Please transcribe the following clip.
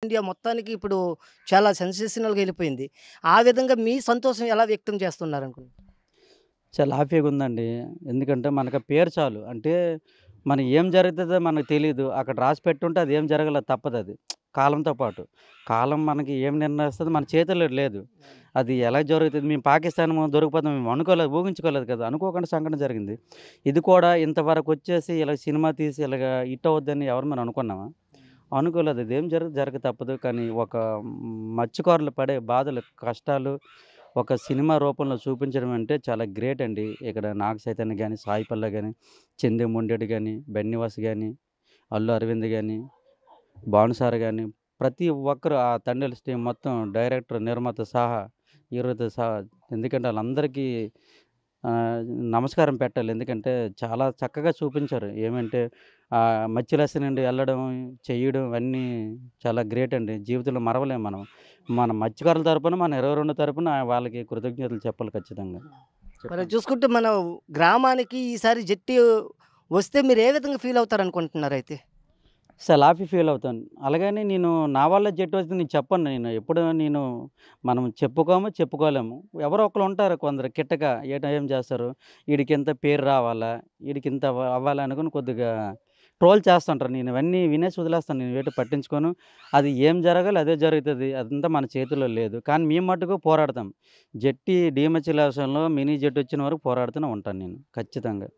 India మొత్తానికి ఇప్పుడు చాలా సెన్సేషనల్‌గా ఎళ్ళిపోయింది. ఆ విధంగా మీ సంతోషం ఎలా వ్యక్తం చేస్తున్నారనుకున్నారు? చాలా హ్యాపీగా ఉందండి. ఎందుకంటే మనకు ఆ పేరు చాలు. అంటే మనం ఏం జరుగుతదో మనకు తెలీదు. అక్కడ రాసి పెట్టుంటే అది ఏం జరగాలో తప్పదది. కాలంతో పాటు. కాలం మనకి ఏం నిర్ణయిస్తదో మన చేతుల్లో లేదు. అది ఎలా జరుగుతది మేము పాకిస్తాన్ దొరికిపోతాం మేము అనుకోలేదు, ఊహించుకోలేదు కదా! అనుకోకుండా సంఘటన జరిగింది. ఇది కూడా ఇంతవరకొచ్చేసి ఇలా సినిమా తీసి ఇలాగ హిట్ అవుద్దని ఎవరు మనం అనుకున్నామా? అనుకోలేదు. అదేం జరగ తప్పదు. కానీ ఒక మత్స్యకారులు పడే బాధలు, కష్టాలు ఒక సినిమా రూపంలో చూపించడం అంటే చాలా గ్రేట్ అండి. ఇక్కడ నాగ చైతన్య గాని, సాయి పల్లవి గాని, చందు మొండేటి గాని, బన్నీవాస్ గాని, అల్లు అరవింద్ గాని, భానుసార్ గాని ప్రతి ఒక్కరు ఆ తండేల్ టీమ్ మొత్తం డైరెక్టర్, నిర్మాత సహా హీరోతో సహా ఎందుకంటే ఆళ్ళందరికీ ఆహ్, నమస్కారం పెట్టాలి. ఎందుకంటే చాలా చక్కగా చూపించారు. ఏమంటే మత్స్యరాశి నుండి ఎళ్ళడం, చెయ్యడం ఇవన్నీ చాలా గ్రేట్ అండి. జీవితంలో మరవలేం మనం. మన మత్స్యకారుల తరపున, మన 22 తరపున వాళ్ళకి కృతజ్ఞతలు చెప్పాలి ఖచ్చితంగా. మరి చెప్పండి. చూసుకుంటే మన గ్రామానికి ఈసారి జట్టి వస్తే మీరు ఏ విధంగా ఫీల్ అవుతారనుకుంటున్నారైతే? చాలా హ్యాపీ ఫీల్ అవుతాను. అలాగని నేను నా వల్ల జట్టొచ్చింది నేను చెప్పను నేను. ఎప్పుడు నేను మనం చెప్పుకోము, చెప్పుకోలేము. ఎవరో ఒకళ్ళు ఉంటారు కొందరు కిట్టక ఏం చేస్తారు, ఈడికింత పేరు రావాలా, ఈడికింత అవ్వాలా అనుకుని కొద్దిగా ట్రోల్ చేస్తుంటారు. నేను ఇవన్నీ వినేసి వదిలేస్తాను. నేను వేటి పట్టించుకోను. అది ఏం జరగాలో అదే జరుగుతది. అదంతా మన చేతుల్లో లేదు. కానీ మేము మట్టుకు పోరాడతాం. జట్టి డీమచ్చి విషయంలో మినీ జట్టొచ్చిన వరకు పోరాడుతూనే ఉంటాను నేను ఖచ్చితంగా.